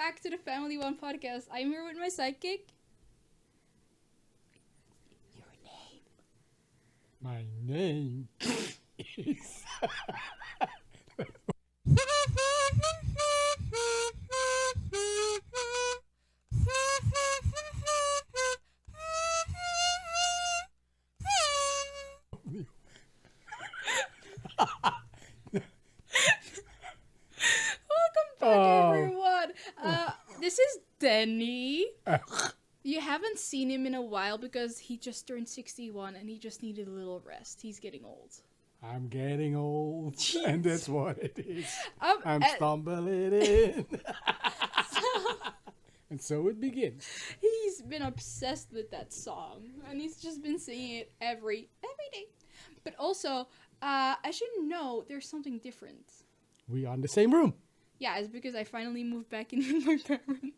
back to the Family One podcast. I'm here with my sidekick. Your name. My name is. Welcome back, Oh. everyone. This is Danny. You haven't seen him in a while because he just turned 61 and he just needed a little rest. He's getting old. I'm getting old, and that's what it is. I'm and- stumbling in. And so it begins. He's been obsessed with that song, and he's just been singing it every day. But also, as you know, there's something different. We are in the same room. Yeah, it's because I finally moved back in with my parents.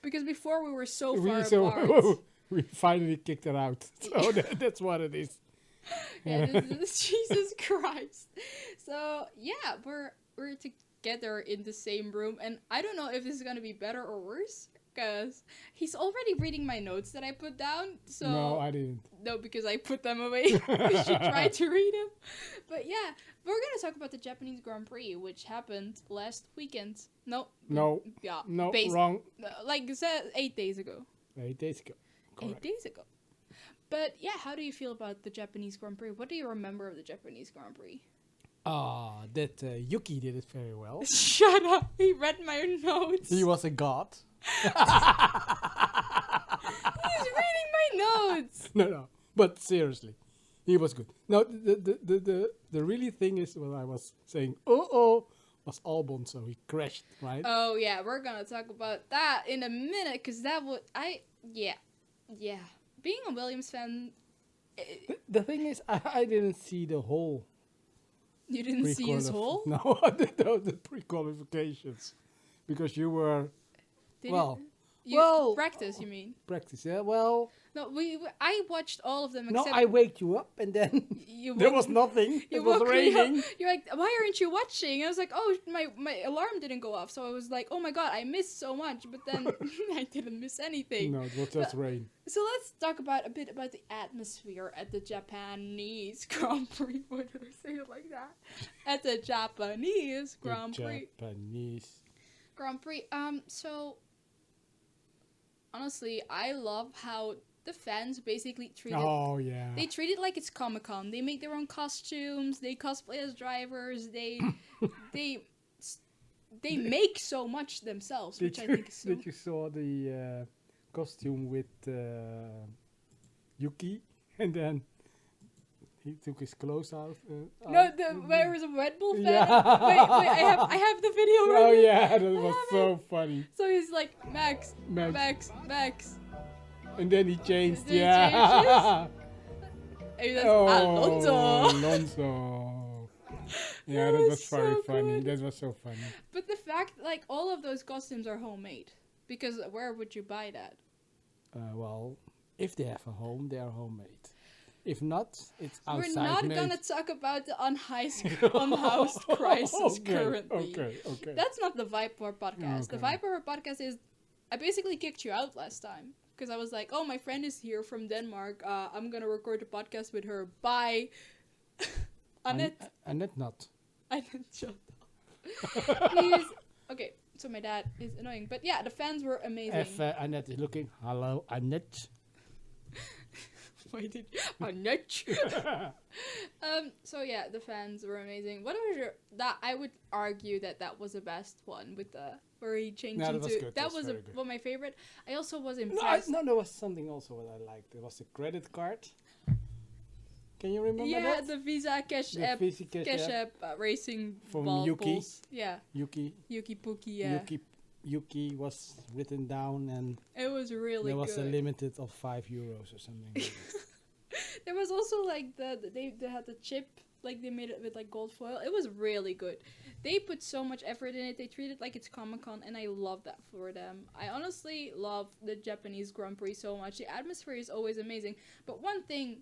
Because before we were so far So apart. we finally kicked her out. So that's what it is. Yeah, this Jesus Christ. So yeah, we're together in the same room, and I don't know if this is gonna be better or worse. Because he's already reading my notes that I put down. So No, I didn't. No, because I put them away. You should try to read them. But yeah, we're gonna talk about the Japanese Grand Prix, which happened last weekend. No. No. Yeah. No, basi- wrong. Like I said, 8 days ago. 8 days ago. 8 Correct. days ago. But yeah, how do you feel about the Japanese Grand Prix? What do you remember of the Japanese Grand Prix? That Yuki did it very well. Shut up! He read my notes. He was a god. He's reading my notes. No. But seriously, he was good. No, the really thing is what I was saying. Was Albon, so he crashed, right? Oh yeah, we're gonna talk about that in a minute, cause that would yeah. Being a Williams fan, The thing is, I didn't see the whole. you didn't see his hole. No, the pre-qualifications, because you were Did well, you well- practice. You mean? practice. Yeah, well, No, I watched all of them no, except I waked you up, and then you. there woke- was nothing. You It was woke me up. raining. You're like, why aren't you watching? I was like, oh, my alarm didn't go off, so I was like, oh my god, I missed so much, but then I didn't miss anything. No, it was just rain. So let's talk a bit about the atmosphere at the Japanese Grand Prix. Why did I say it like that? At the Japanese Grand Prix. Japanese. Grand Prix. So honestly, I love how the fans basically treat it. Oh yeah. They treat it like it's Comic-Con. They make their own costumes. They cosplay as drivers. They make so much themselves, which I think is so. Did you saw the costume with Yuki, and then he took his clothes out? No, where was a Red Bull fan? Yeah. Wait, I have the video right Oh here. yeah, that was have so funny. So he's like, Max. Max. And then he changed. Did he Yeah. And that's Oh, Alonso. Alonso. Yeah, That that was was very so funny. good. That was so funny. But the fact, like, all of those costumes are homemade. Because where would you buy that? Well, if they have a home, they are homemade. If not, it's outside We're not made. gonna talk about the unhoused crisis currently. Okay. That's not the Vibe Hour podcast. The Okay. Vibe Hour podcast is, I basically kicked you out last time. Because I was like, oh, my friend is here from Denmark. I'm gonna record a podcast with her. Bye. Annette. Annette not. Annette, shut up. He's... Okay, so my dad is annoying. But yeah, the fans were amazing. If Annette is looking, hello, Annette. Why did Annette? So yeah, the fans were amazing. What was your... That I would argue that was the best one with the... Where he changed No, that into... was good. That That's was very good. one of my favorite. I also was No, impressed. there was something also what I liked. There was a credit card. Can you remember Yeah, that? the Visa Cash The App. Visa Cash App Racing from ball Yuki. balls. Yeah, Yuki. Yuki Pookie, yeah. Yuki was written down, and It was really there was good. a limited of €5 or something. Like that. There was also like they had the chip, like they made it with like gold foil. It was really good. They put so much effort in it. They treat it like it's Comic-Con, and I love that for them. I honestly love the Japanese Grand Prix so much. The atmosphere is always amazing. But one thing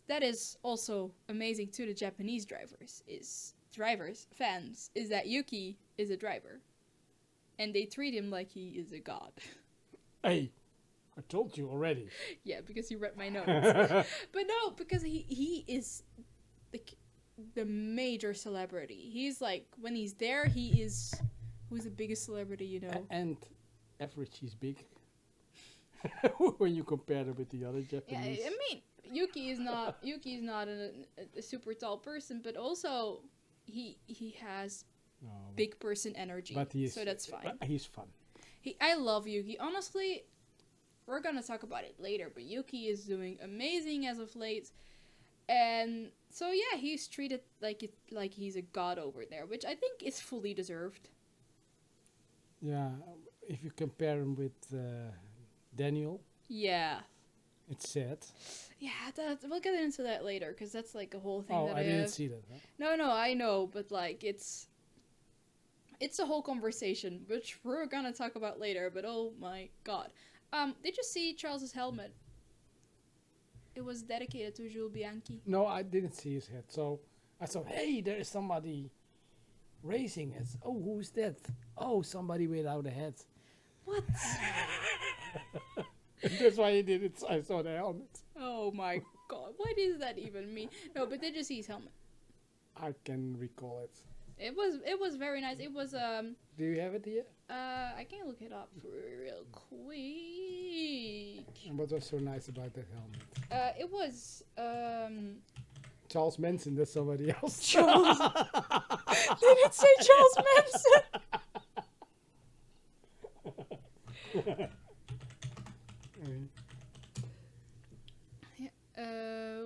that is also amazing to the Japanese fans, is that Yuki is a driver. and they treat him like he is a god. Hey, I told you already. Yeah, because you read my notes. But no, because he is the major celebrity. He's like, when he's there, he is who's the biggest celebrity, you know. And average is big. When you compare them with the other Yeah, Japanese. I mean, Yuki is not a super tall person, but also he has No, big person energy, but he is, so that's fine. but he's fun. I love Yuki. Honestly, we're gonna talk about it later, but Yuki is doing amazing as of late, and so yeah, he's treated like he's a god over there, which I think is fully deserved. Yeah, if you compare him with Daniel, Yeah, it's sad. yeah. We'll get into that later because that's like a whole thing. Oh, that I didn't see that. Huh? No, I know, but like it's a whole conversation which we're gonna talk about later. But oh my god, did you see Charles's helmet? It was dedicated to Jules Bianchi. No, I didn't see his head. So I thought, hey, there is somebody racing it. Oh, who's that? Oh, somebody without a head. What? That's why he did it. I saw the helmet. Oh my god, what does that even mean? No, but did you see his helmet? I can recall it. It was very nice. It was Do you have it here? I can look it up real quick. And what was so nice about that helmet? It was Charles Manson, that's somebody else. Charles. Did it say Charles Manson?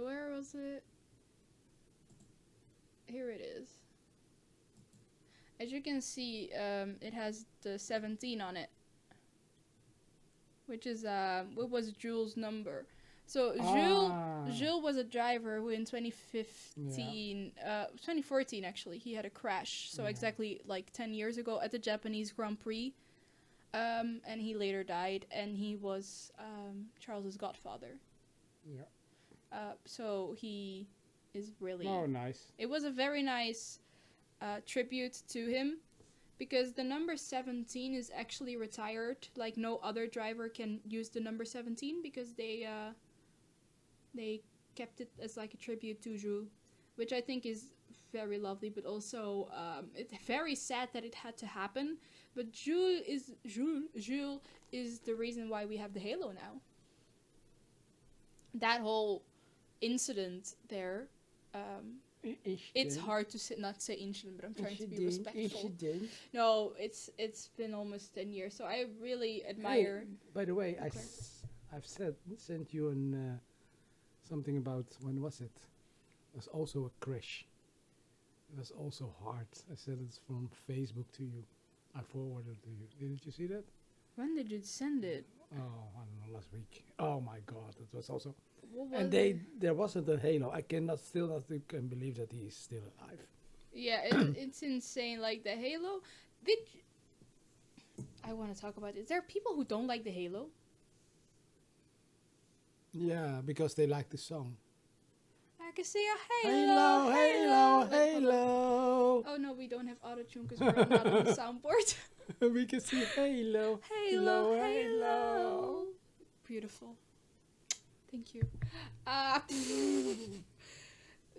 Where was it? Here it is. As you can see, it has the 17 on it, which is what was Jules' number. So Jules was a driver who in 2014 actually, he had a crash. So Yeah. exactly like 10 years ago at the Japanese Grand Prix, and he later died, and he was Charles's godfather. Yeah. So he is really. Oh, nice. It was a very nice tribute to him, because the number 17 is actually retired. Like no other driver can use the number 17 because they kept it as like a tribute to Jules, which I think is very lovely, but also it's very sad that it had to happen. But Jules is the reason why we have the Halo now. That whole incident there, it's hard to not say incident, but I'm trying to be respectful. No, it's been almost 10 years, so I really admire. Hey, by the way, Okay. I've sent you an something about, when was it? It was also a crash. It was also hard. I said it's from Facebook to you. I forwarded it to you. Didn't you see that? When did you send it? Oh, I don't know, last week. Oh my God, it was also. What was And it? there wasn't a Halo. I still not can believe that he's still alive. Yeah, it's insane. Like the Halo. I want to talk about this. There are people who don't like the Halo. Yeah, because they like the song. I can see a Halo, Halo, Halo. Oh no, we don't have autotune because we're not on the soundboard. We can see Halo, Halo, Halo. Beautiful. Thank you.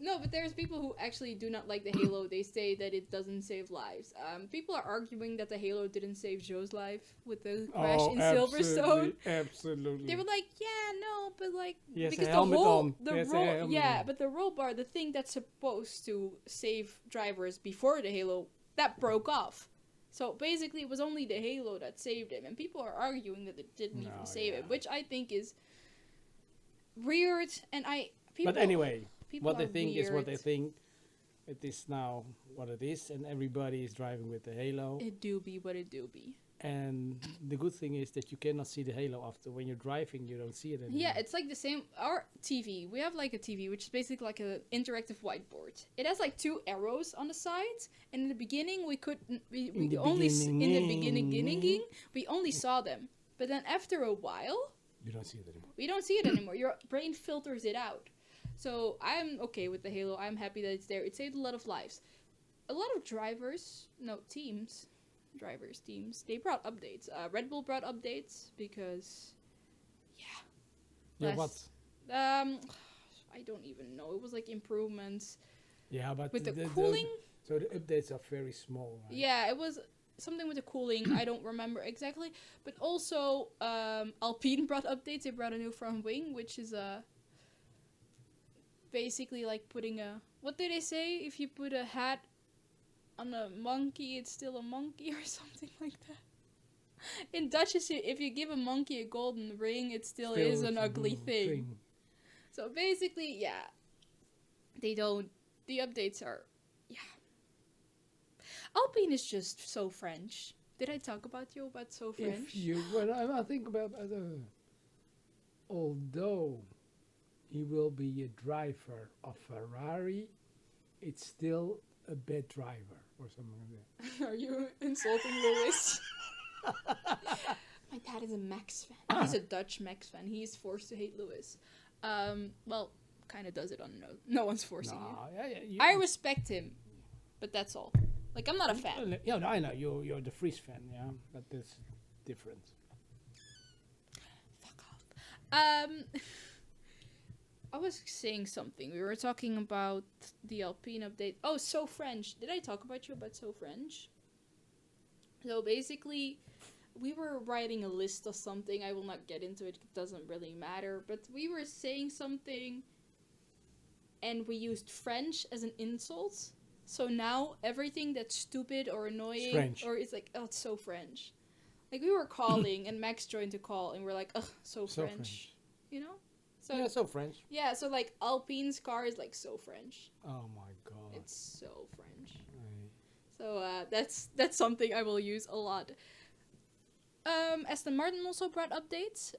No, but there's people who actually do not like the Halo. They say that it doesn't save lives. People are arguing that the Halo didn't save Joe's life with the crash in Silverstone. Absolutely. They were like, yeah, no, but like He has a because the helmet whole on. He the has a roll, helmet yeah, on. but the roll bar, the thing that's supposed to save drivers before the Halo, that broke off. So basically, it was only the Halo that saved him, and people are arguing that it didn't even save him, which I think is weird. And But anyway, people what they are think is what they weird. think. It is now what it is, and everybody is driving with the Halo. It do be what it do be. And the good thing is that you cannot see the Halo after. When you're driving, you don't see it anymore. Yeah, it's like the same. Our TV, we have like a TV, which is basically like an interactive whiteboard. It has like 2 arrows on the sides, and in the beginning we couldn't. We only in the beginning we only saw them, but then after a while You don't see it anymore. we don't see it anymore. Your brain filters it out. So I'm okay with the Halo. I'm happy that it's there. It saved a lot of lives. A lot of drivers, no teams, drivers teams. They brought updates. Red Bull brought updates because, Yeah, less- um, I don't even know. It was like improvements yeah, but with the cooling. so the updates are very small. Right? Yeah, it was something with the cooling. I don't remember exactly. But also, Alpine brought updates. They brought a new front wing, which is basically like putting a. What do they say? If you put a hat on a monkey, it's still a monkey or something like that. In Dutch, if you give a monkey a golden ring, it still is an ugly thing. So basically, yeah, they don't. The updates are, yeah. Alpine is just so French. Did I talk about so French? If you, well, I think about although he will be a driver of Ferrari, it's still a bad driver or something like that. Are you insulting Lewis? My dad is a Max fan. He's a Dutch Max fan. He's forced to hate Lewis. Well, kind of does it on no one's forcing him. I respect him, but that's all. Like, I'm not a fan. Yeah, no, I know you're the Fries fan, yeah, but that's different. Fuck off. I was saying something. We were talking about the Alpine update. Oh, So French. Did I talk about So French? So basically, we were writing a list of something. I will not get into it. It doesn't really matter. But we were saying something, and we used French as an insult. So now everything that's stupid or annoying, French. or it's like, oh, it's so French. Like, we were calling, and Max joined the call, and we're like, ugh, so French. You know? So Yeah, so French. yeah, so like Alpine's car is like so French. Oh my god. It's so French. Aye. So that's something I will use a lot. Aston Martin also brought updates.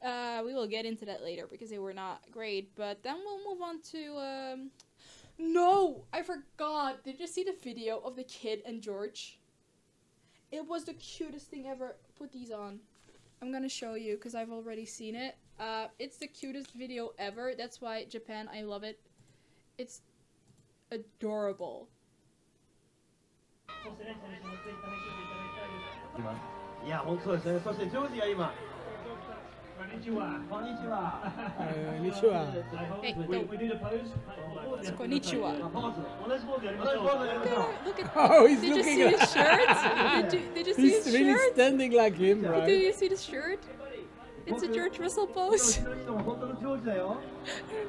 We will get into that later because they were not great. But then we'll move on to no, I forgot. Did you see the video of the kid and George? It was the cutest thing ever. Put these on. I'm gonna show you because I've already seen it. It's the cutest video ever. That's why Japan, I love it. It's adorable. いや、本当ですね。そしてジョージが今。こんにちは。こんにちは。 Konnichiwa. Hey, We don't. do the pose. It's konnichiwa. ポーズ。 同じポーズやりましょう。同じポーズやりましょう。 Look at. Oh, he's Did you looking see his at. shirt? Did you see He's his really shirt? standing like him, Did right? you see the shirt? It's a George Russell pose. 後ろにいるのも本当のジョージだよ。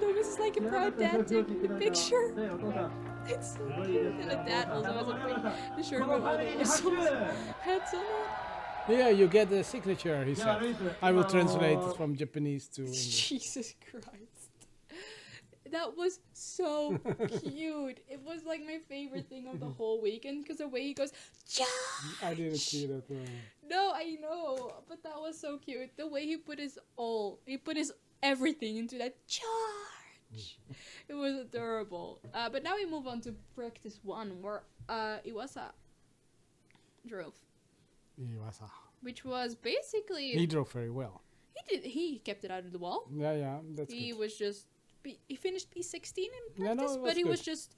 This is like a 知らなか proud ったでしょ dad ジョージ taking って the なんか picture. ね、お父さん。 It's so cute. And the dad also has a the shirt この with ファ all ミ the リーに拍手。 whistles heads on it. Yeah, you get the signature, he じゃあ said. ルイス。 I will translate it from Japanese to English. Jesus Christ. That was so cute. It was like my favorite thing of the whole weekend because the way he goes, Josh! I didn't see that. No, I know, but that was so cute. The way he put his everything into that charge. It was adorable. But now we move on to practice 1, where Iwasa drove, which was basically He drove very well. he kept it out of the wall. Yeah, that's He good. was just he finished P16 in Yeah, no, practice, it but was he was good. just.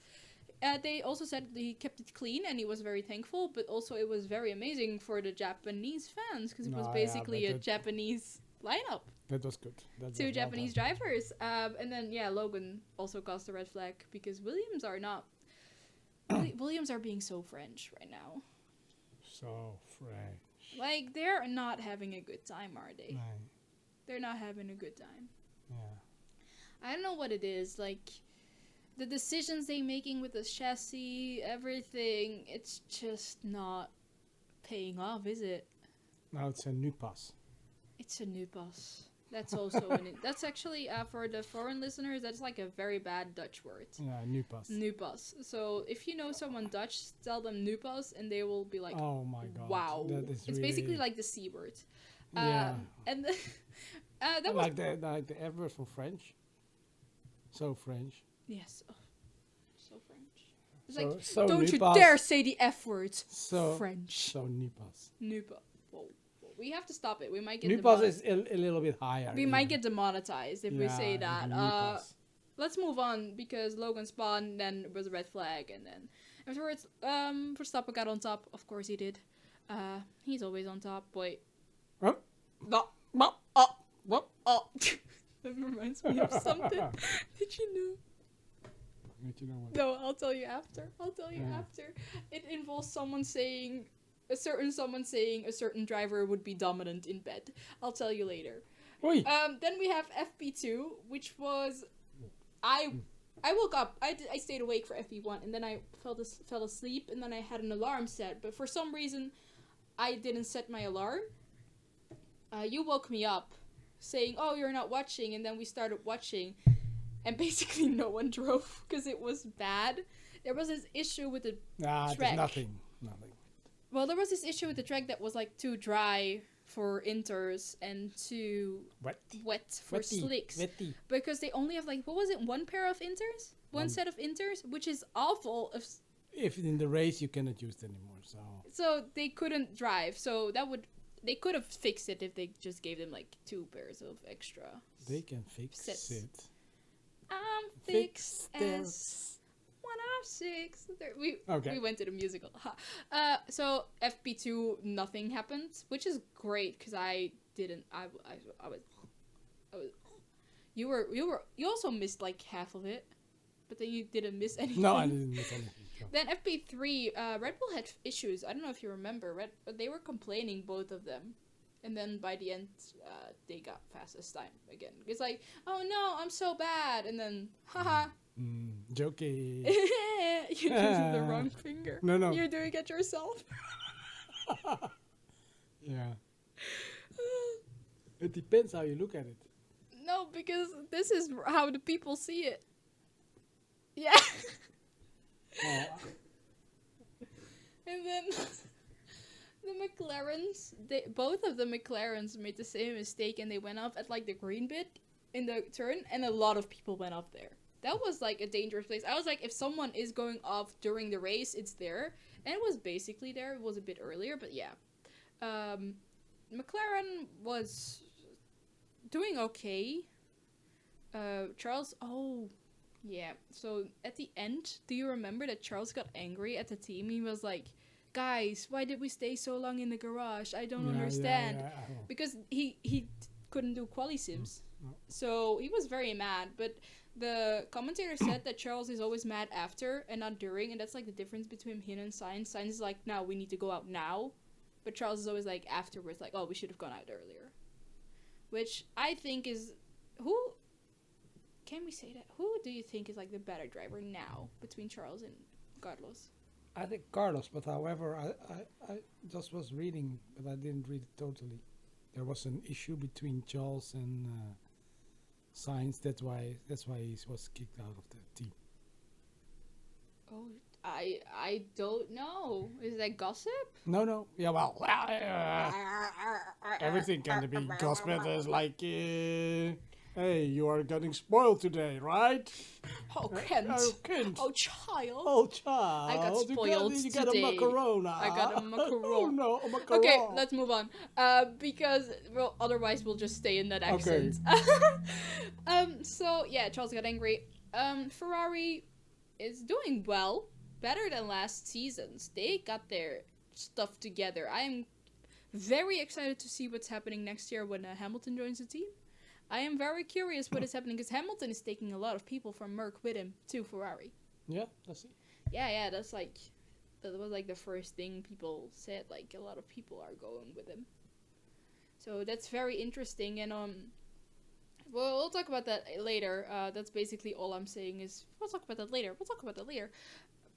They also said he kept it clean and he was very thankful, but also it was very amazing for the Japanese fans because it was No, yeah, basically but a that- Japanese lineup. That was good. That Two was well Japanese done. drivers. And then Logan also caused a red flag because Williams are not. Williams are being so French right now. So French. Like they're not having a good time, are they? Aye. They're not having a good time. Yeah. I don't know what it is. Like the decisions they making with the chassis, everything. It's just not paying off, is it? Now it's a new pass. It's a new bus. That's also that's actually for the foreign listeners. That's like a very bad Dutch word. Yeah, new pass. New bus. So if you know someone Dutch, tell them new bus, and they will be like, Oh my god. "Wow!" That is It's really, basically like the C word. Yeah. And that was like the F word for French. So French. yes, oh, so French. It's So, like so don't new you pass. dare say the F words. So French. So new pass. New bus. Whoa. We have to stop it. We might get New pass is a little bit higher. we might get demonetized if we say Yeah, that. new pass. Let's move on because Logan spun, then it was a red flag, and then afterwards, Verstappen got on top. Of course he did. He's always on top. Wait. Huh? No. Oh. That reminds me of something. Did you know? But you know what? No, I'll tell you after. Yeah. After. It involves someone saying a certain driver would be dominant in bed. I'll tell you later. Oi! Then we have FP2, which was I woke up. I stayed awake for FP1, and then I fell asleep, and then I had an alarm set. But for some reason, I didn't set my alarm. You woke me up, saying, "Oh, you're not watching," and then we started watching, and basically no one drove because it was bad. There was this issue with the Nah, track. there's nothing. Nothing. Well, there was this issue with the track that was like too dry for inters and too wet for slicks. Wetty. Because they only have like, what was it, one pair of inters? One set of inters, which is awful. If in the race you cannot use it anymore, so. So they couldn't drive. So they could have fixed it if they just gave them like 2 pairs of extra. They can fix Sets. it. I'm Fix fixed as one of 6. We went to the musical. So FP2, nothing happened, which is great because I didn't. I was. You also missed like half of it, but then you didn't miss anything. No, I didn't miss anything. So. Then FP3, Red Bull had issues. I don't know if you remember. They were complaining, both of them. And then by the end, they got fastest time again. It's like, oh no, I'm so bad. And then, haha. Jokey. You're using the wrong finger. No. You're doing it yourself. Yeah. It depends how you look at it. No, because this is how the people see it. Yeah. Oh, And then the McLarens, both of the McLarens made the same mistake, and they went off at like the green bit in the turn, and a lot of people went off there. That was like a dangerous place. I was like, if someone is going off during the race, it's there. And it was basically there. It was a bit earlier, but yeah. McLaren was doing okay. Charles, yeah. So at the end, do you remember that Charles got angry at the team? He was like, guys, why did we stay so long in the garage? I don't understand. Yeah. Because he couldn't do quali sims. No. So he was very mad, but the commentator said that Charles is always mad after and not during, and that's like the difference between him and Sainz. Sainz is like, now we need to go out now, but Charles is always like afterwards, like, oh, we should have gone out earlier. Which I think is, can we say that? Who do you think is like the better driver now between Charles and Carlos? I think Carlos, but however, I just was reading, but I didn't read it totally. There was an issue between Charles and Sainz. That's why he was kicked out of the team. Oh, I don't know. Is that gossip? No. Yeah, well, everything can be gossip. There's like, hey, you are getting spoiled today, right? Oh, Kent. Oh, Kent. Oh, child. Oh, child. I got spoiled you got a today. macarona. I got a macaron. Oh, no, a macaron. Okay, let's move on. Because, well, otherwise we'll just stay in that accent. So, yeah, Charles got angry. Ferrari is doing well. Better than last seasons. They got their stuff together. I am very excited to see what's happening next year when Hamilton joins the team. I am very curious what is happening because Hamilton is taking a lot of people from Merc with him to Ferrari. Yeah, let's see. Yeah, that was like the first thing people said. Like, a lot of people are going with him. So that's very interesting, and we'll talk about that later. That's basically all I'm saying is we'll talk about that later.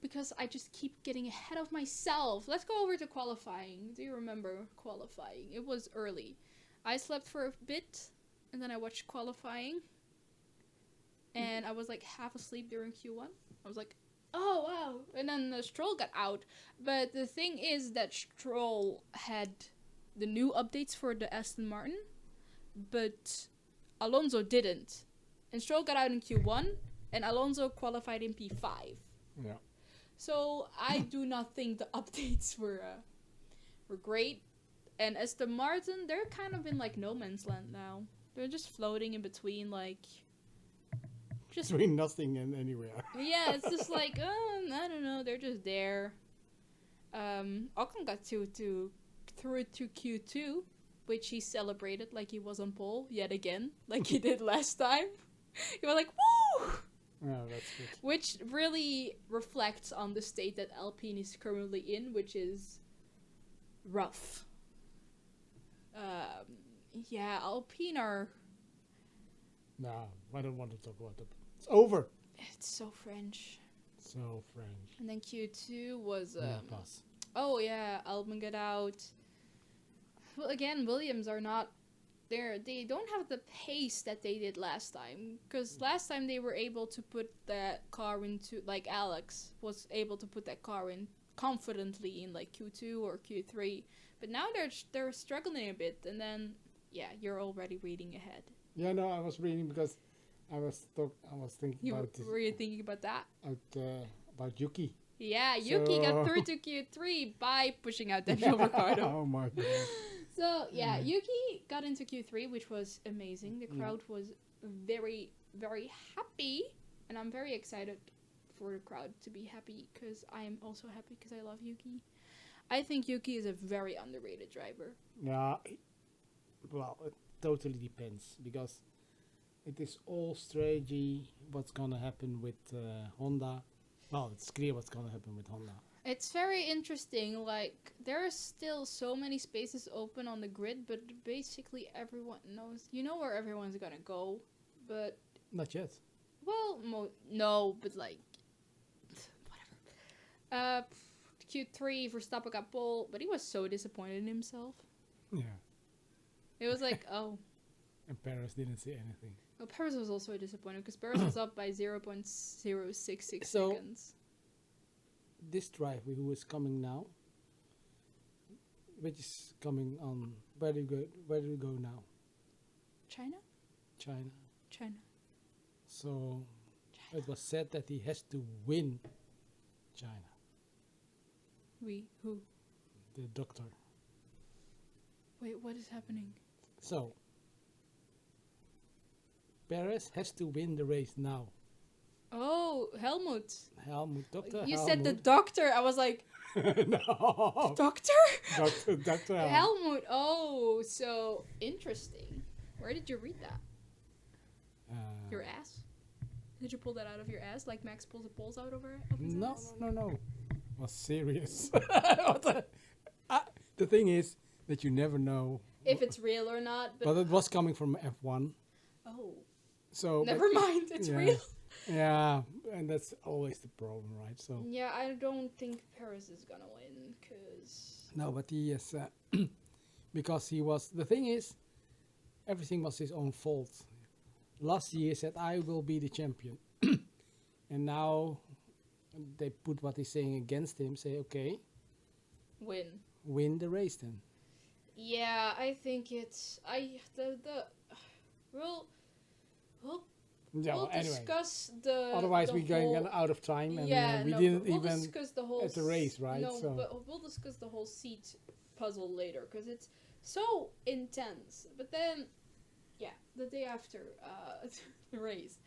Because I just keep getting ahead of myself. Let's go over to qualifying. Do you remember qualifying? It was early. I slept for a bit, and then I watched qualifying. And I was like half asleep during Q1. I was like, oh wow. And then Stroll got out. But the thing is that Stroll had the new updates for the Aston Martin, but Alonso didn't. And Stroll got out in Q1, and Alonso qualified in P5. Yeah. So I do not think the updates were great. And Aston Martin, they're kind of in like no man's land now. They're just floating in between, like, just Between nothing and anywhere. yeah. It's just like, I don't know. They're just there. Ocon got to through to Q2, which he celebrated like he was on pole yet again, like he did last time. He was like, woo! Yeah, that's good. Which really reflects on the state that Alpine is currently in, which is rough. Yeah, Alpine are... No, I don't want to talk about it. It's over. It's so French. So French. And then Q2 was... Yeah, pass. Oh yeah, Albon got out. Well, again, Williams are not there. They don't have the pace that they did last time. Because last time they were able to put that car into, like Alex was able to put that car in confidently in like Q2 or Q3. But now they're struggling a bit. And then, yeah, you're already reading ahead. Yeah, no, I was reading because I was thinking You about were you thinking about that? about Yuki. Yeah, Yuki got through to Q3 by pushing out Daniel Ricciardo. Oh my god. So, yeah, Yuki got into Q3, which was amazing. The crowd was very, very happy. And I'm very excited for the crowd to be happy because I am also happy because I love Yuki. I think Yuki is a very underrated driver. Yeah, well, it totally depends because it is all strategy. What's gonna happen with Honda? Well, it's clear what's gonna happen with Honda. It's very interesting. Like, there are still so many spaces open on the grid, but basically everyone knows. You know where everyone's gonna go, but Not yet. well, no, but like whatever. Q3 Verstappen got pole, but he was so disappointed in himself. Yeah. It was like, oh. And Paris didn't see anything. Well, Paris was also disappointed because Paris was up by 0.066 So- seconds. This driver who is coming now, which is coming on, where do you go now? China? China. China. So it was said that he has to win China. Who? The doctor. Wait, what is happening? So Perez has to win the race now. Oh, Helmut. Dr. You said the doctor. I was like, No. doctor? Dr. Helmut. Helmut. Oh, so interesting. Where did you read that? Your ass? Did you pull that out of your ass like Max pulls the balls out of his No, ass? no. Was serious. The thing is that you never know. If it's real or not. But it was coming from F1. Oh, So never mind. It's yeah. real. Yeah, and that's always the problem, right? So Yeah, I don't think Paris is gonna win because no, but he is because he was. The thing is, everything was his own fault. Last year he said, "I will be the champion," and now they put what he's saying against him. Say, "Okay, win the race then." Yeah, I think it's we'll Yeah. we'll Well, anyway, discuss the. otherwise the we're going whole- out of time, and Yeah, we no, didn't but we'll even discuss the whole at the race, right? No, So but we'll discuss the whole seat puzzle later because it's so intense. But then, yeah, the day after the race,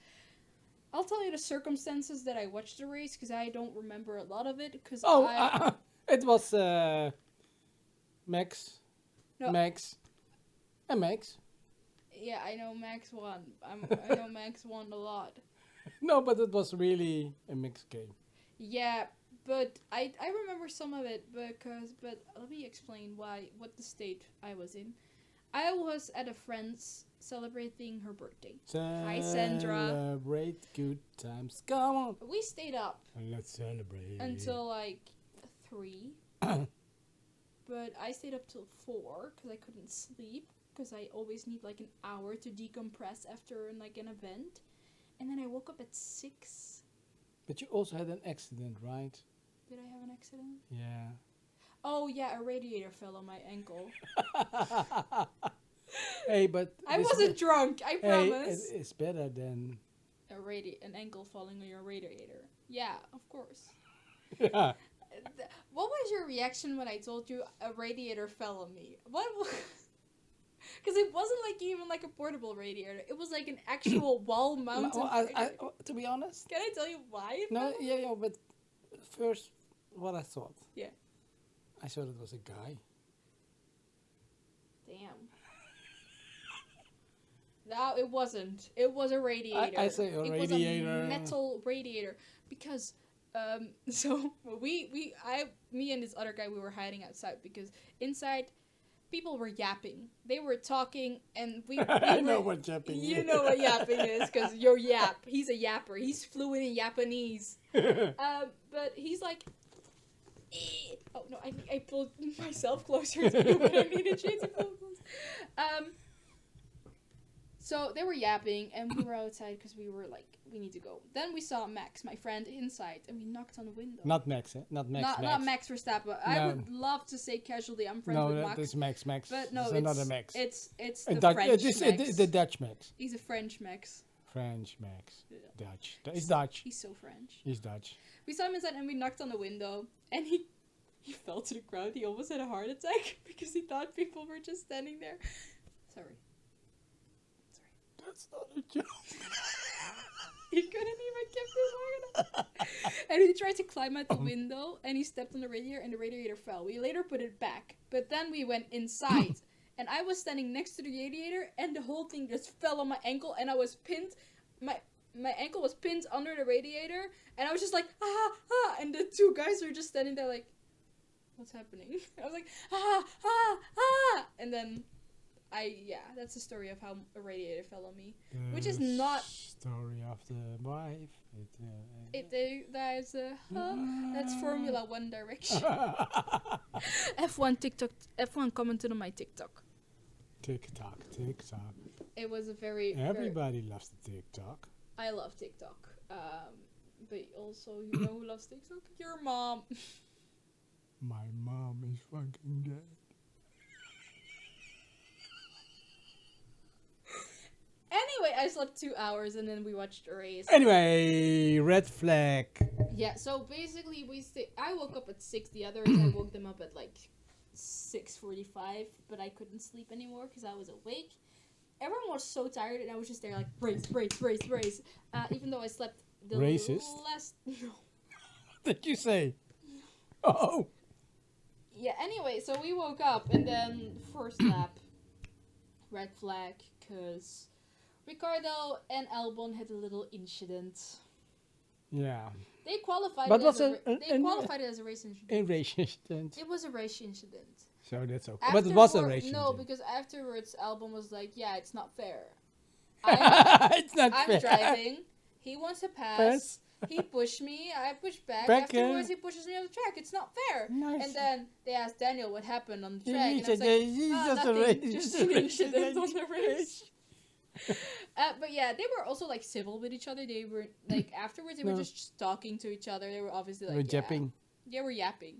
I'll tell you the circumstances that I watched the race because I don't remember a lot of it. Because it was Max, No. Max, and Max. yeah, I know Max won. I know Max won a lot. No, but it was really a mixed game. Yeah, but I remember some of it but let me explain what the state I was in. I was at a friend's celebrating her birthday. Hi, Sandra. Celebrate good times. Come on. We stayed up Let's celebrate. until like 3. But I stayed up till 4 because I couldn't sleep because I always need like an hour to decompress after like an event. And then I woke up at 6. But you also had an accident, right? Did I have an accident? Yeah. Oh yeah, a radiator fell on my ankle. Hey, but I this- wasn't drunk, I Hey, promise. it's better than. An ankle falling on your radiator. Yeah, of course. Yeah. What was your reaction when I told you a radiator fell on me? What? Because it wasn't like even like a portable radiator. It was like an actual wall-mounted. radiator. To be honest. Can I tell you why? It No, fell? yeah, but first, what I thought. Yeah. I thought it was a guy. No, it wasn't. It was a radiator. I say a it radiator. was a metal radiator because so me and this other guy, we were hiding outside because inside people were yapping. They were talking and we I were, know what yapping you is. know what yapping is because you're Yap. He's a yapper. He's fluent in Japanese. But he's like, "Eh." Oh no, I pulled myself closer to you, but I needed you to pull close. So they were yapping, and we were outside because we were like, we need to go. Then we saw Max, my friend, inside, and we knocked on the window. Not Max, eh? Not Max. Not Max Verstappen. I No. would love to say casually, I'm friends No, with that Max. is Max. But no, it's it's another Max. It's A the Dutch- French it is Max. the Dutch Max. He's a French Max. French Max. Yeah. Dutch. He's Dutch. He's so French. He's Dutch. We saw him inside, and we knocked on the window, and he fell to the ground. He almost had a heart attack because he thought people were just standing there. Sorry. That's not a joke. He couldn't even keep it long enough. And he tried to climb out the window, and he stepped on the radiator, and the radiator fell. We later put it back, but then we went inside, and I was standing next to the radiator, and the whole thing just fell on my ankle, and I was pinned. My ankle was pinned under the radiator, and I was just like, ah, ah, and the two guys were just standing there like, what's happening? I was like, ah, ah, ah, and then that's the story of how a radiator fell on me. Which is not- story of the wife. That's Formula One direction. F1 commented on my TikTok. TikTok. It was a very Everybody loves the TikTok. I love TikTok. But also, you know who loves TikTok? Your mom. My mom is fucking dead. Anyway, I slept 2 hours and then we watched a race. Anyway, red flag. Yeah, so basically I woke up at 6. The others, I woke them up at like 6:45, but I couldn't sleep anymore because I was awake. Everyone was so tired, and I was just there like, race. Even though I slept the Racist? last... No. What did you say? Oh. Yeah, anyway, so we woke up, and then first lap, red flag, because Ricardo and Albon had a little incident. Yeah. They qualified But it was as a- qualified it as a race incident. A race incident. It was a race incident. So that's okay. But it was a Afterward- race No, incident. because afterwards Albon was like, yeah, it's not fair. It's not I'm fair. driving. He wants to pass. Pass. He pushed me. I pushed back. Back, Afterwards, he pushes me on the track. It's not fair. Nice. And then they asked Daniel what happened on the He track. And I said, was like, "He's "Oh, just a nothing, race- just just a an race incident on the incident." race." But yeah, they were also like civil with each other. They were like afterwards they were No. just talking to each other. They were obviously like We're japping. They were yapping.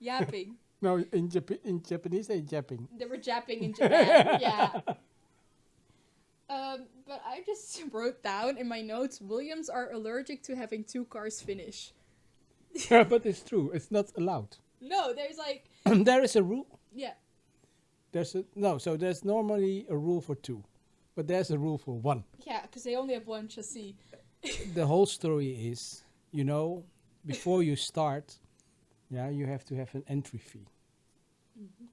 Yapping. No, in Japanese they japping. They were japping in Japan. Yeah. But I just wrote down in my notes, Williams are allergic to having 2 cars finish. Yeah, but it's true. It's not allowed. No, there's like, There is a rule. yeah. So there's normally a rule for 2, but there's a rule for 1. Yeah, because they only have 1 chassis. The whole story is, before you start, you have to have an entry fee.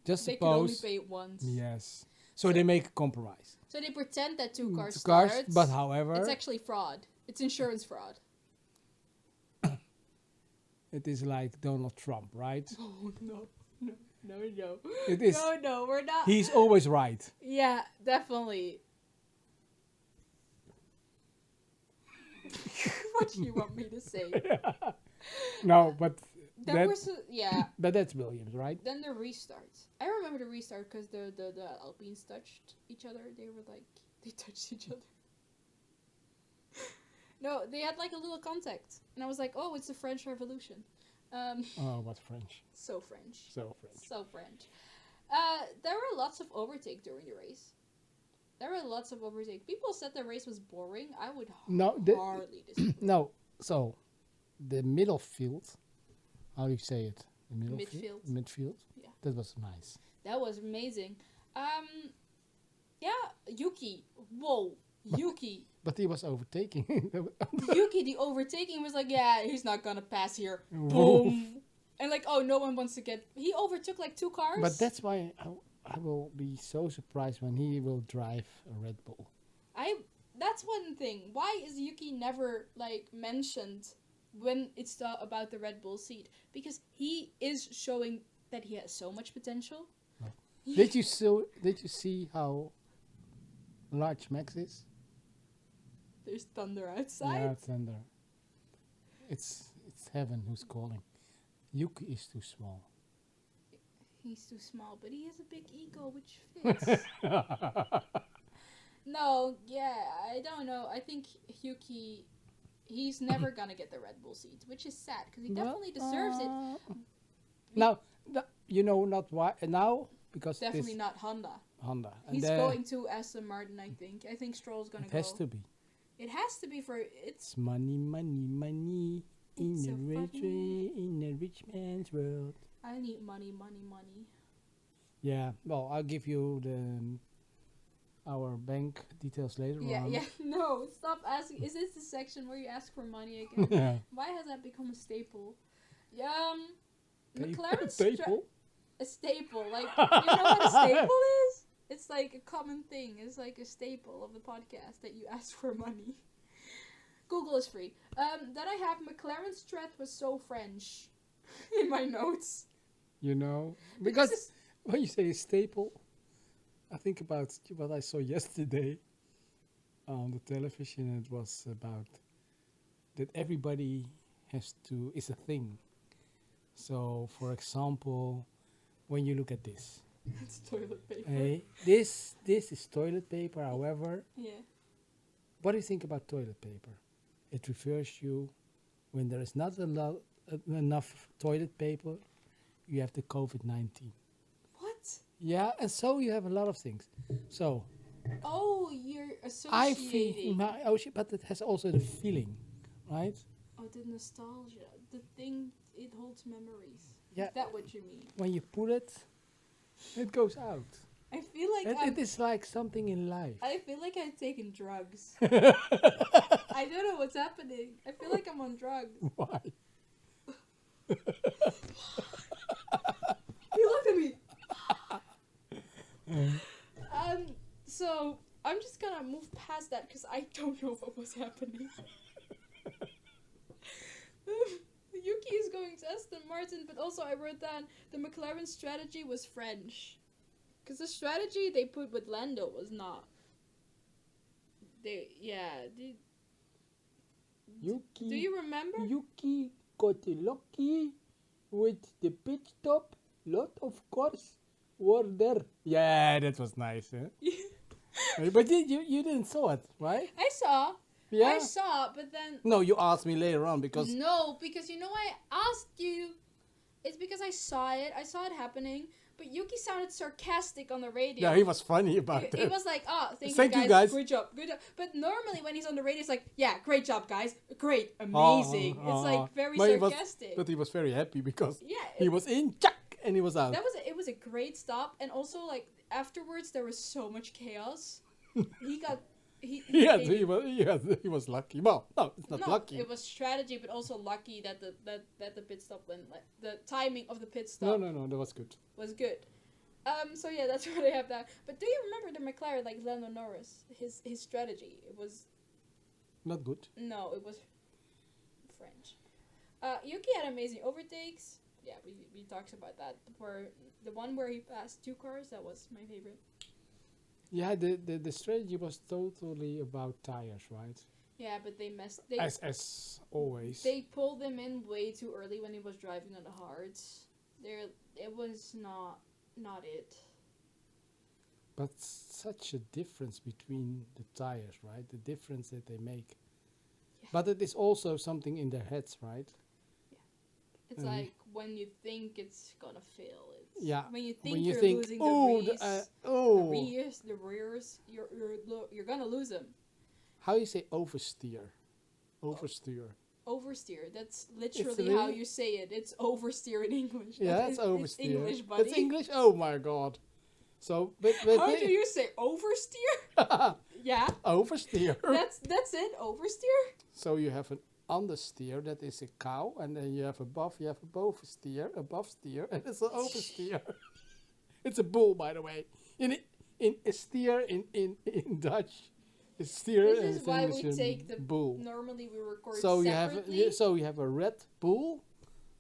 Just They can only suppose. pay it once. Yes. So they make a compromise. So they pretend that 2 cars Two cars, starts. but however, It's actually fraud. It's insurance fraud. it is like Donald Trump, right? Oh, no. It is. No, we're not. He's always right. Yeah, definitely. What do you want me to say? No, but There was but that's Williams, right? Then the restart. I remember the restart because the Alpines touched each other. They touched each other. No, they had like a little contact, and I was like, oh, it's the French Revolution. Oh, what French? So French. So French. So French. There were lots of overtake during the race. There were lots of overtake. People said the race was boring. I would hardly disagree. No, so the middle field, how do you say it? The Midfield. Midfield. Yeah. That was nice. That was amazing. Yeah, Yuki. Whoa, Yuki. But he was overtaking. Yuki, the overtaking was like, yeah, he's not gonna pass here. Woof. Boom. And like, oh, no one wants to get. He overtook like 2 cars. But that's why I will be so surprised when he will drive a Red Bull. That's one thing. Why is Yuki never like mentioned when it's about the Red Bull seat? Because he is showing that he has so much potential. Did you see how large Max is? There's thunder outside. Yeah, thunder. It's heaven who's calling. Yuki is too small. He's too small, but he has a big ego, which fits. No, yeah, I don't know. I think Yuki, he's never gonna get the Red Bull seat, which is sad because he definitely deserves it. Now, you know not why now because Definitely this not Honda. Honda. And He's going to Aston Martin, I think. I think Stroll's gonna It go. has to be. It has to be for it's. It's money, money, money in It's a so rich funny. in a rich man's world. I need money, money, money. Yeah. Well, I'll give you our bank details later Yeah, on. yeah. No, stop asking. Is this the section where you ask for money again? Yeah. Why has that become a staple? Yeah, Tape- McLaren's staple? a staple. Like, you know what a staple is? It's like a common thing. It's like a staple of the podcast that you ask for money. Google is free. Then I have McLaren's thread was so French in my notes. You know, Because because when you say staple, I think about what I saw yesterday on the television. It was about that everybody is a thing. So, for example, when you look at this, it's toilet paper. this is toilet paper. However, Yeah. what do you think about toilet paper? It refers you when there is not enough toilet paper, you have the COVID-19. What? Yeah, and so you have a lot of things. So Oh, you're I associating. feel, but it has also the feeling, right? Oh, the nostalgia. The thing, it holds memories. Yeah. Is that what you mean? When you put it, it goes out. I feel like It is like something in life. I feel like I've taken drugs. I don't know what's happening. I feel like I'm on drugs. Why? He looked at me. So I'm just gonna move past that because I don't know what was happening. Yuki is going to Aston Martin, but also I wrote down the McLaren strategy was French. Because the strategy they put with Lando was not. Yuki. Do you remember? Yuki got lucky with the pit stop. Lot of cars were there. Yeah, that was nice. Huh? But you didn't saw it, right? I saw. Yeah. I saw, but then No, you asked me later on because no, because you know why I asked you. It's because I saw it. I saw it happening. But Yuki sounded sarcastic on the radio. yeah, he was funny about He that. was like, "Oh, thank you, you guys. guys. Good job, good job." But normally when he's on the radio, it's like, "Yeah, great job, guys. Great, amazing." It's like very But sarcastic. But he was very happy because Yeah, he was in, chuck, and he was out. it was a great stop, and also like afterwards there was so much chaos. He was lucky. Well, no, it's not no, lucky. it was strategy, but also lucky that the pit stop went like the timing of the pit stop No, that was good. was good. So yeah, that's what I have that. But do you remember the McLaren, like Lando Norris, his strategy? It was Not good. no, it was French. Yuki had amazing overtakes. Yeah, we talked about that. Where the one where he passed two cars, that was my favorite. Yeah, the strategy was totally about tires, right? Yeah, but they messed. As always. They pulled him in way too early when he was driving on the hards. It was not it. But such a difference between the tires, right? The difference that they make. Yeah. But it is also something in their heads, right? It's like when you think it's gonna fail. It's Yeah. when you think When you you're think, losing oh, the rears, you're gonna lose them. how you say oversteer? Oversteer. Oversteer. That's literally how really- you say it. It's oversteer in English. Yeah, It's it's oversteer. English, buddy. It's English. Oh my god. So, but How do you say oversteer? Yeah, oversteer? that's it. Oversteer. So you have an understeer, that is a cow, and then you have a bovesteer, and it's an oversteer. It's a bull, by the way. In a steer in Dutch, a steer. This and is why English we a take the bull. Normally we record So separately. you have a red bull,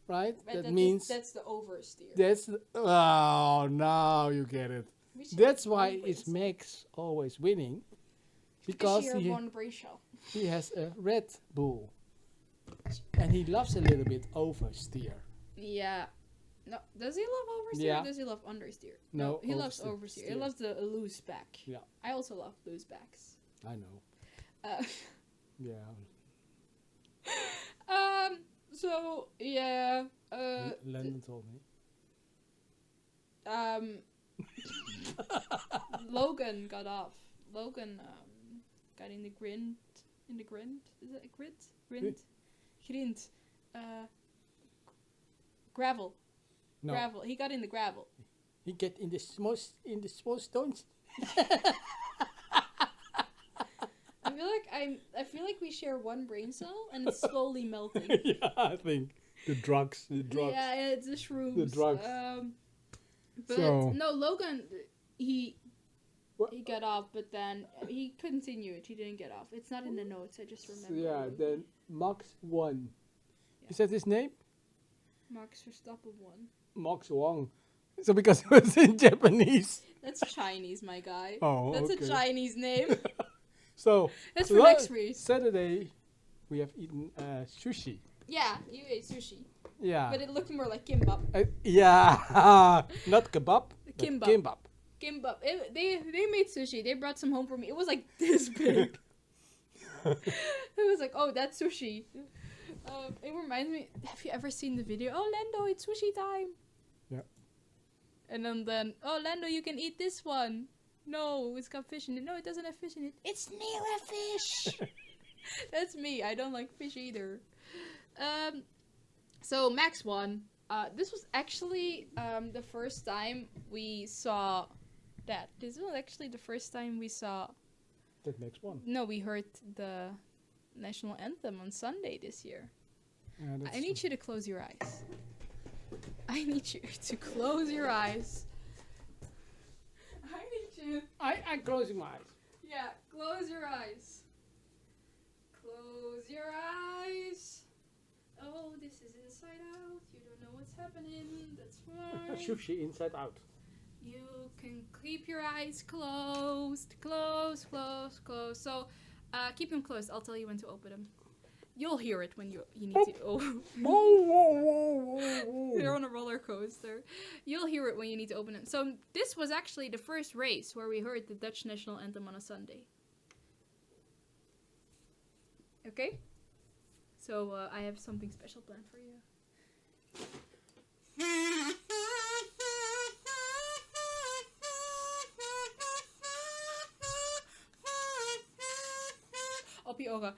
right? but That means that's the oversteer. oh, now you get it. We should That's have why one it's brain Max always winning, cell. because Because you have one brain cell. he has a red bull, and he loves a little bit oversteer. Yeah. No, does he love oversteer Yeah. or does he love understeer? No, he loves oversteer. oversteer. He Steer. loves the loose back. Yeah. I also love loose backs. I know. Uh, Yeah. so yeah. Landon told me. Logan got off. Logan got in the grind. In the grind? Is it a grid? Grind? Grind. Gravel. No, Gravel. He got in the gravel. he get in the small stones. I feel like we share one brain cell and it's slowly melting. Yeah, I think the drugs. Yeah, it's the shrooms. The drugs. But So- no, Logan, he What? he got off, but then he continued. He didn't get off. It's not in the notes. I just So remember. yeah, then Max won. Yeah. Is that his name? Max Verstappen won. Max Wang. So because it was in Japanese. That's Chinese, my guy. Oh, That's okay. a Chinese name. So That's for next race. Saturday, we have eaten sushi. Yeah, you ate sushi, Yeah. but it looked more like kimbap. Yeah, not kebab. but Kimbap. Kimbap. Kimbap. They made sushi. They brought some home for me. It was like this big. It was like, oh, that's sushi. It reminds me. Have you ever seen the video? Oh, Lando, it's sushi time. Yeah. And then, oh, Lando, you can eat this one. No, it's got fish in it. No, it doesn't have fish in it. It's near a fish. That's me. I don't like fish either. So Max won. This was actually the first time we saw that. This was actually the first time we saw. That makes one. No, we heard the national anthem on Sunday this year. Yeah, that's I need you to close your eyes. I need you to close your eyes. I need you. I close my eyes. Yeah, close your eyes. Close your eyes. Oh, this is inside out. You don't know what's happening. That's fine. Sushi inside out. You can keep your eyes closed. Close. So, keep them closed. I'll tell you when to open them. You'll hear it when you need to. Oh. They're on a roller coaster. You'll hear it when you need to open them. So this was actually the first race where we heard the Dutch national anthem on a Sunday. Okay? So I have something special planned for you. Op je ogen.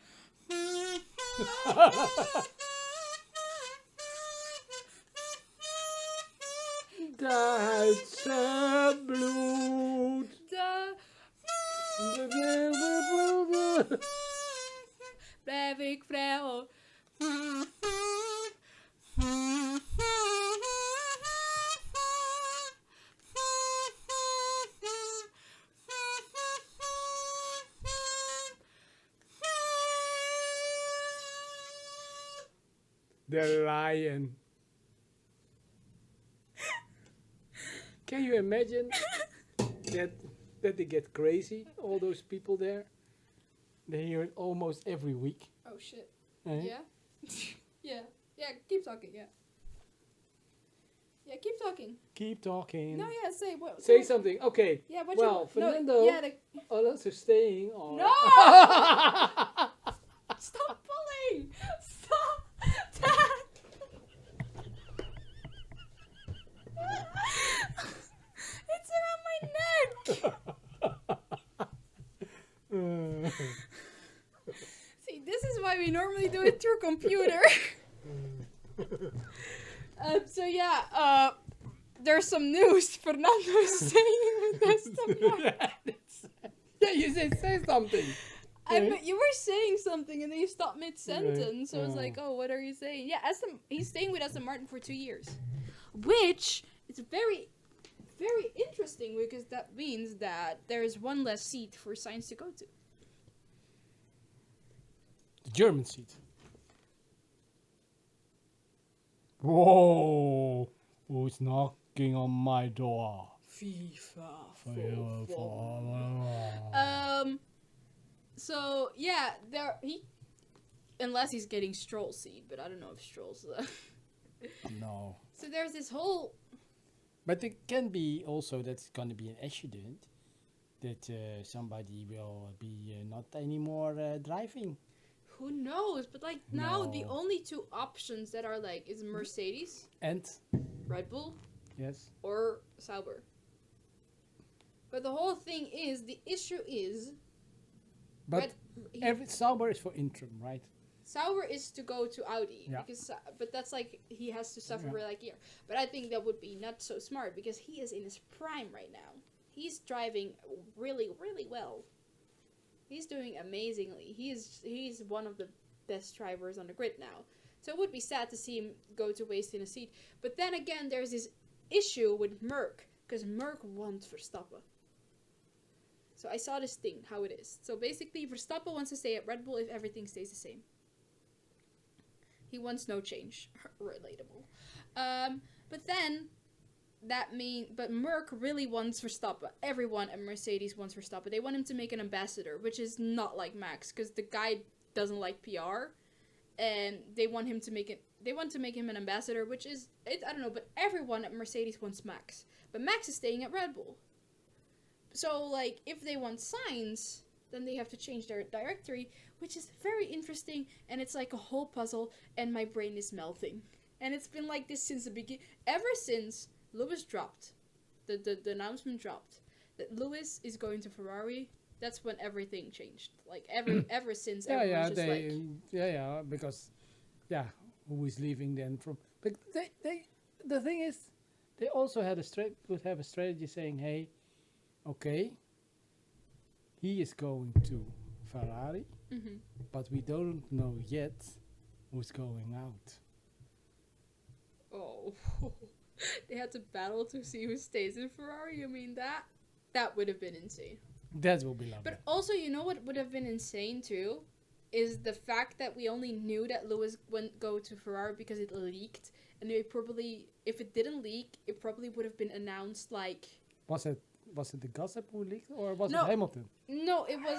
Duitse bloed. Blijf ik vrij. The lion. Can you imagine that they get crazy? All those people there. They hear it almost every week. Oh shit. Eh? Yeah? Yeah, keep talking, yeah. Yeah, keep talking. Keep talking. No, yeah, say what. Say something. Okay. Yeah, what Well, you want? Fernando. No, yeah, Also staying on. No! Stop pulling! Stop that! It's around my neck! See, this is why we normally do it through computer. So yeah, there's some news. Fernando's saying with us Yeah, you say something. But you were saying something and then you stopped mid-sentence. So I was Oh. like, oh, what are you saying? Yeah, he's staying with Aston Martin for 2 years. Which is very, very interesting because that means that there's one less seat for Sainz to go to. The German seat. Whoa! Who's knocking on my door? FIFA. So yeah, unless he's getting Stroll's seat, but I don't know if Stroll's. No. So there's this whole. But it can be also that's going to be an accident. That somebody will be not anymore driving. Who knows? But like now, the No. only two options that are like is Mercedes, And Red Bull, yes, or Sauber. But the whole thing is, the issue is, but Sauber is for interim, right? Sauber is to go to Audi, Yeah. but that's like he has to suffer Yeah. for like a year. But I think that would be not so smart because he is in his prime right now. He's driving really, really well. He's doing amazingly. He's one of the best drivers on the grid now. So it would be sad to see him go to waste in a seat. But then again, there's this issue with Merck because Merck wants Verstappen. So I saw this thing, how it is. So basically, Verstappen wants to stay at Red Bull if everything stays the same. He wants no change. Relatable. But then, but Merck really wants Verstappen. Everyone at Mercedes wants Verstappen. They want him to make an ambassador, which is not like Max, because the guy doesn't like PR. And they want him to make it. They want to make him an ambassador, which is, I don't know, but everyone at Mercedes wants Max. But Max is staying at Red Bull. So, like, if they want Sainz, then they have to change their directory, which is very interesting, and it's like a whole puzzle, and my brain is melting. And it's been like this since the beginning. Ever since Lewis dropped, the announcement dropped, that Lewis is going to Ferrari, that's when everything changed. Like, ever since, everyone's just like... because, who is leaving then from... But the thing is, they also had would have a strategy saying, hey, okay, he is going to Ferrari, but we don't know yet who's going out. Oh, they had to battle to see who stays in Ferrari. You mean that? That would have been insane. That will be lovely. But also, you know what would have been insane too? Is the fact that we only knew that Lewis wouldn't go to Ferrari because it leaked. And they probably, if it didn't leak, it probably would have been announced like... Was it the gossip who leaked, or was No. it Hamilton? No, it was...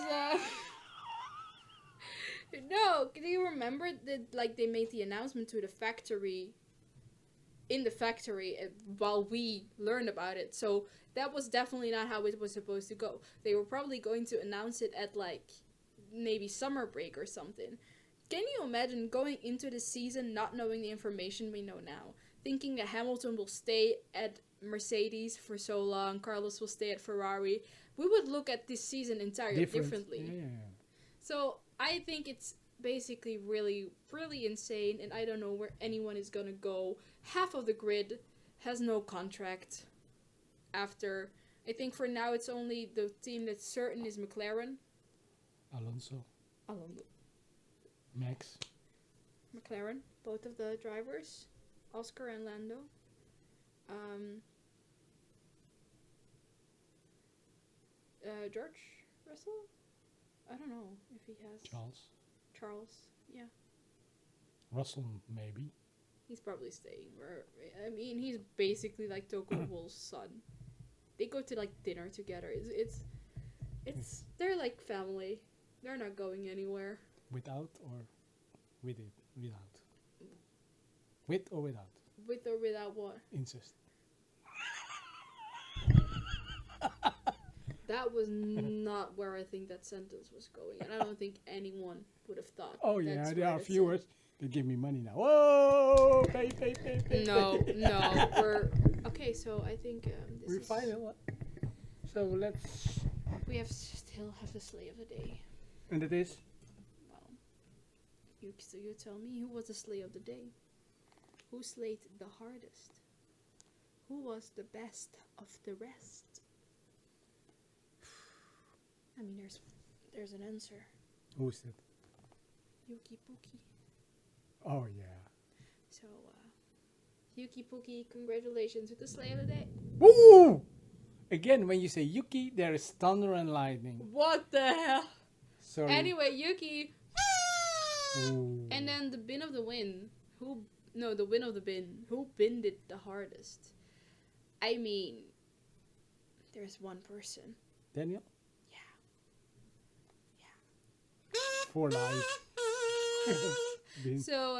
No, do you remember that like they made the announcement to the factory... in the factory while we learned about it. So that was definitely not how it was supposed to go. They were probably going to announce it at like maybe summer break or something. Can you imagine going into the season not knowing the information we know now? Thinking that Hamilton will stay at Mercedes for so long, Carlos will stay at Ferrari. We would look at this season entirely differently. Yeah. So I think it's basically really, really insane, and I don't know where anyone is gonna go. Half of the grid has no contract after. I think for now it's only the team that's certain is McLaren. Alonso, Max. McLaren, both of the drivers, Oscar and Lando. George Russell? I don't know if he has. Charles, yeah. Russell, maybe. He's probably staying. I mean, he's basically like Toko Wolff's son. They go to like dinner together. It's they're like family. They're not going anywhere. Without or with it? Without. With or without? With or without what? Incest. That was not where I think that sentence was going, and I don't think anyone would have thought. Oh yeah, that's there where are it viewers. They give me money now. Whoa! Pay. No, we're okay. So I think this We're is final. So let's. we still have the sleigh of the day. And it is. Well, you tell me, who was the sleigh of the day? Who slayed the hardest? Who was the best of the rest? I mean, there's an answer. Who's that? Yuki Puki. Oh yeah. So, Yuki Puki, congratulations with the sleigh of the day. Woo! Again, when you say Yuki, there is thunder and lightning. What the hell? Sorry. Anyway, Yuki. Ooh. And then the bin of the wind. The win of the bin. Who binned it the hardest? I mean, there's one person. Daniel? Yeah. For life. Bin. So,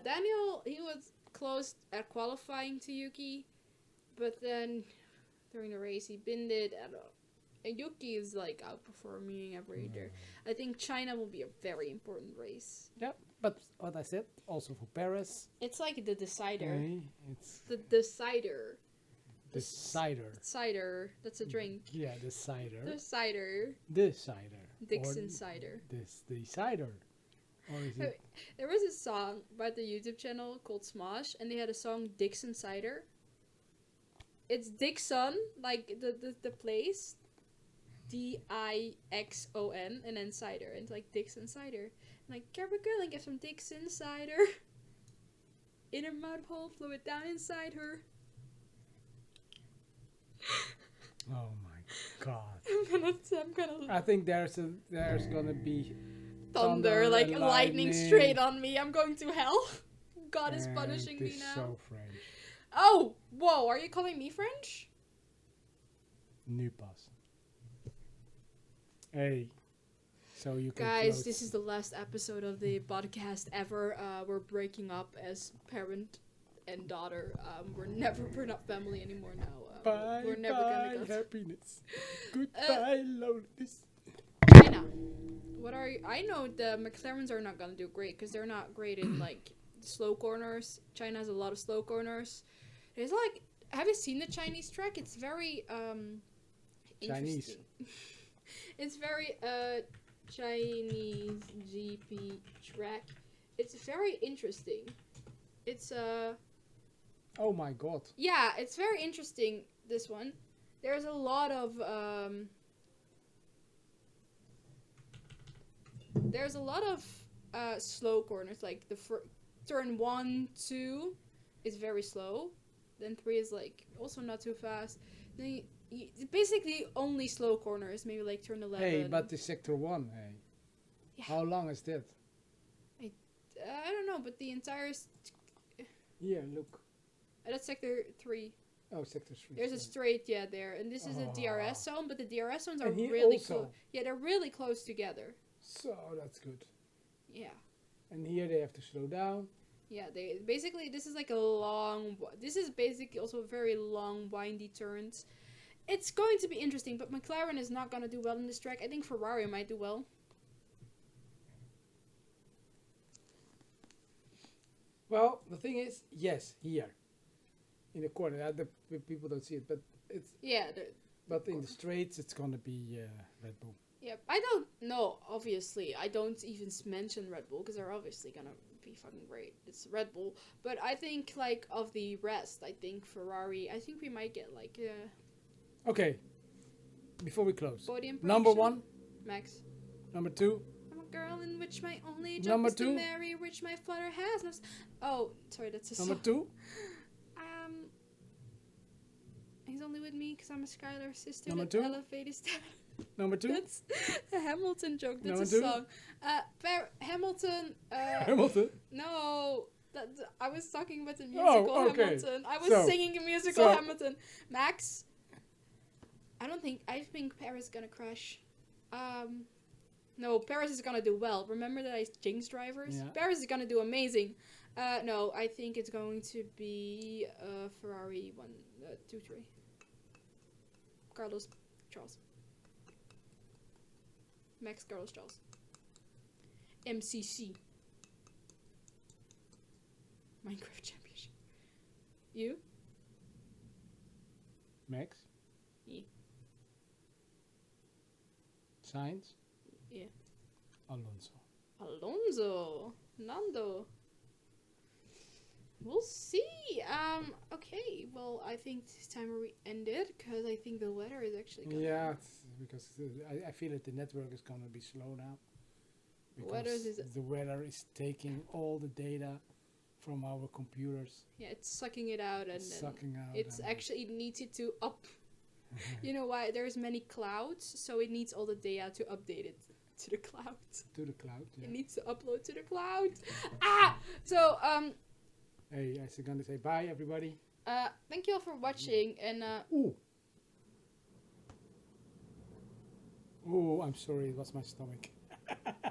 Daniel, he was close at qualifying to Yuki. But then, during the race, he binned it. And Yuki is, like, outperforming every year. I think China will be a very important race. Yeah, but what I said, also for Paris. It's like the decider. It's The decider. the cider. Cider. That's a drink. Yeah, the cider. The cider. The cider. Dixon Or cider. the cider. Or is it? There was a song by the YouTube channel called Smosh, and they had a song Dixon Cider. It's Dixon, like the place, Dixon, and then cider, and it's like Dixon cider. And like, grab a girl and get some Dixon cider. In her mouth hole, flow it down inside her. Oh my god! I'm gonna I think there's gonna be thunder, like and lightning straight on me. I'm going to hell. God is And punishing me this now. So French. Oh, whoa! Are you calling me French? Nu pas. Hey. So you can Guys, close. this is the last episode of the podcast ever. We're breaking up as parent and daughter. We're not family anymore now. Bye, we're never gonna bye, go. happiness. Goodbye, loneliness. China. What are you? I know the McLarens are not gonna do great because they're not great in like slow corners. China has a lot of slow corners. There's like, have you seen the Chinese track? It's very Chinese. interesting. It's very Chinese GP track. It's very interesting. It's Oh my god. yeah, it's very interesting, this one. There's a lot of slow corners, like the turn 1, 2 is very slow, then 3 is like also not too fast. Then basically only slow corners, maybe like turn 11. Hey, but the sector 1, hey. Yeah. How long is that? I don't know, but the entire Yeah, look. that's sector 3. Oh, sector 3. There's a sorry. straight, there, and this is a Oh. DRS zone, but the DRS zones are And here really also. close. Yeah, they're really close together. So that's good. Yeah. And here they have to slow down. Yeah, they basically, this is like a long, this is basically also very long, windy turns. It's going to be interesting, but McLaren is not going to do well in this track. I think Ferrari might do well. Well, the thing is, yes, here. In the corner. The people don't see it, but it's. Yeah, But in the straights, it's gonna be Red Bull. yeah. I don't know, obviously. I don't even mention Red Bull, because they're obviously going to be fucking great. It's Red Bull. But I think, like, of the rest, I think Ferrari, I think we might get, like, Okay. Before we close, podium number position. 1, Max. number 2. I'm a girl in which my only job Number is to 2. marry, which my father has no... Oh, sorry, that's a Number song. 2. He's only with me because I'm a Skylar sister. Number that 2. elevated step. Number 2. That's a Hamilton joke. That's Number a 2. song. Hamilton. Hamilton. No, I was talking about the musical okay. Hamilton. I was So- singing a musical so- Hamilton. Max. I think Paris is gonna crash. No, Paris is gonna do well. Remember that I jinxed drivers? Yeah. Paris is gonna do amazing. No, I think it's going to be Ferrari 1, 2, 3. Carlos Charles. Max Carlos Charles. MCC. Minecraft Championship. You? Max. Yeah. Sainz. Yeah. Alonso. Alonso. Nando. We'll see. Okay. Well, I think this time we ended because I think the weather is actually gonna... Yeah, it's because I feel that the network is gonna be slow now. Weather Because is- the weather is taking all the data from our computers, Yeah, it's sucking it out and then sucking out. it's and- actually needed to up. You know why? There's many clouds, so it needs all the data to update it to the clouds. To the cloud. It Yeah. needs to upload to the clouds. Ah! So, Hey, I was gonna say bye, everybody. thank you all for watching, and, Ooh. Oh, I'm sorry. It was my stomach.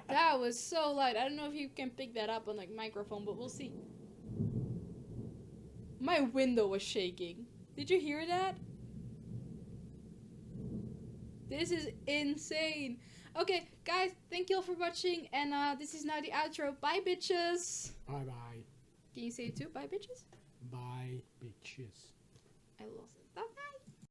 that was so loud. I don't know if you can pick that up on, like, microphone, but we'll see. My window was shaking. Did you hear that? This is insane. Okay, guys, thank you all for watching, and this is now the outro. Bye, bitches. Bye bye. Can you say it too? Bye, bitches. Bye, bitches. I lost it.